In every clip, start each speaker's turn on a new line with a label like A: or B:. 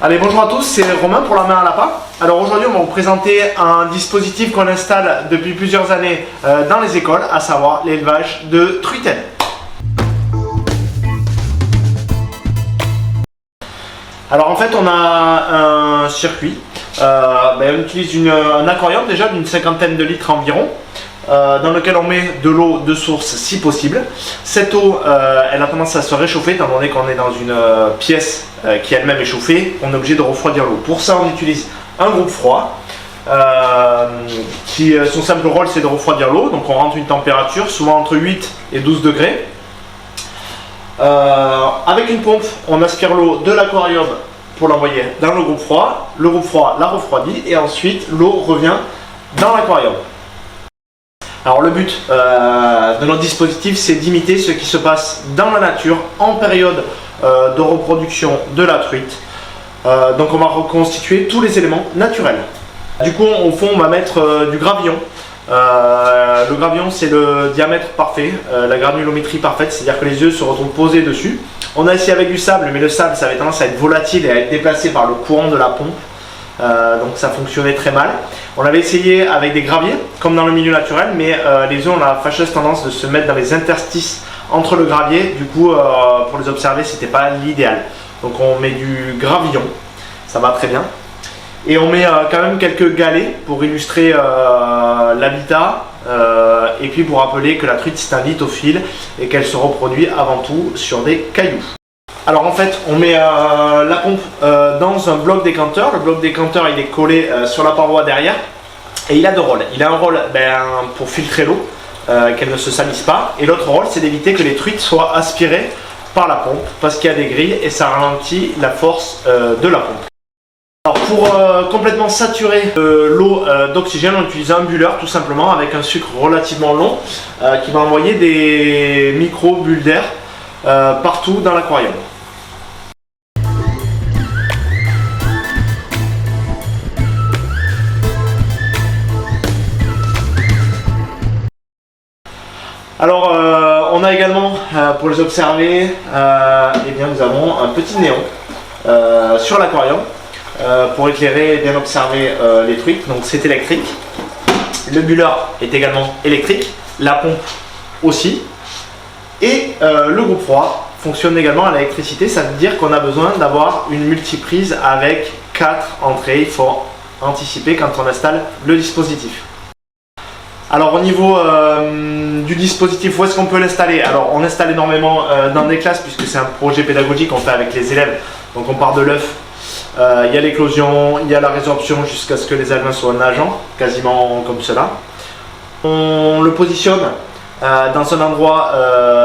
A: Allez, bonjour à tous, c'est Romain pour la main à lapin. Alors aujourd'hui on va vous présenter un dispositif qu'on installe depuis plusieurs années dans les écoles, à savoir l'élevage de truitaines. Alors en fait on a un circuit, on utilise un aquarium déjà d'une 50aine de litres environ, dans lequel on met de l'eau de source si possible. Cette eau elle a tendance à se réchauffer étant donné qu'on est dans une pièce qui elle-même est chauffée. On est obligé de refroidir l'eau. Pour ça on utilise un groupe froid son simple rôle c'est de refroidir l'eau. Donc on rentre une température souvent entre 8 et 12 degrés. Avec une pompe on aspire l'eau de l'aquarium pour l'envoyer dans le groupe froid la refroidit et ensuite l'eau revient dans l'aquarium. Alors le but de notre dispositif c'est d'imiter ce qui se passe dans la nature en période de reproduction de la truite. Donc on va reconstituer tous les éléments naturels. Du coup au fond on va mettre du gravillon. Le gravillon c'est le diamètre parfait, la granulométrie parfaite, c'est à dire que les œufs se retrouvent posés dessus. On a essayé avec du sable, mais le sable ça avait tendance à être volatile et à être déplacé par le courant de la pompe. Donc ça fonctionnait très mal. On avait essayé avec des graviers comme dans le milieu naturel, mais les œufs ont la fâcheuse tendance de se mettre dans les interstices entre le gravier. Du coup pour les observer c'était pas l'idéal. Donc on met du gravillon, ça va très bien. Et on met quand même quelques galets pour illustrer l'habitat et puis pour rappeler que la truite c'est un lithophile et qu'elle se reproduit avant tout sur des cailloux. Alors en fait on met la pompe dans un bloc décanteur. Le bloc décanteur il est collé sur la paroi derrière et il a deux rôles. Il a un rôle pour filtrer l'eau, qu'elle ne se salisse pas, et l'autre rôle c'est d'éviter que les truites soient aspirées par la pompe parce qu'il y a des grilles et ça ralentit la force de la pompe. Alors pour complètement saturer l'eau d'oxygène, on utilise un bulleur tout simplement avec un sucre relativement long qui va envoyer des micro-bulles d'air partout dans l'aquarium. Alors on a également pour les observer, nous avons un petit néon sur l'aquarium. Pour éclairer et bien observer les truites, donc c'est électrique. Le buller est également électrique, la pompe aussi, et le groupe froid fonctionne également à l'électricité. Ça veut dire qu'on a besoin d'avoir une multiprise avec 4 entrées. Il faut anticiper quand on installe le dispositif. Alors au niveau du dispositif, où est-ce qu'on peut l'installer? Alors on installe énormément dans des classes puisque c'est un projet pédagogique qu'on fait avec les élèves. Donc on part de l'œuf. Il y a l'éclosion, il y a la résorption jusqu'à ce que les alevins soient nageants, quasiment comme cela. On le positionne dans un endroit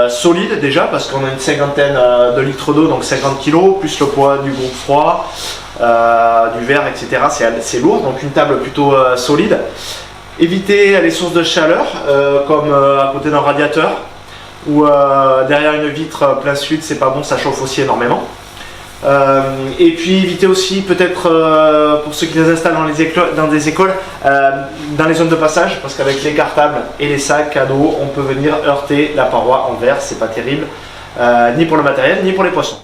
A: solide déjà parce qu'on a une 50aine de litres d'eau, donc 50 kg, plus le poids du groupe froid, du verre, etc. C'est lourd, donc une table plutôt solide. Éviter les sources de chaleur comme à côté d'un radiateur ou derrière une vitre plein sud, c'est pas bon, ça chauffe aussi énormément. Et puis éviter aussi peut-être pour ceux qui les installent dans des écoles, dans les zones de passage, parce qu'avec les cartables et les sacs à dos on peut venir heurter la paroi en verre, c'est pas terrible ni pour le matériel ni pour les poissons.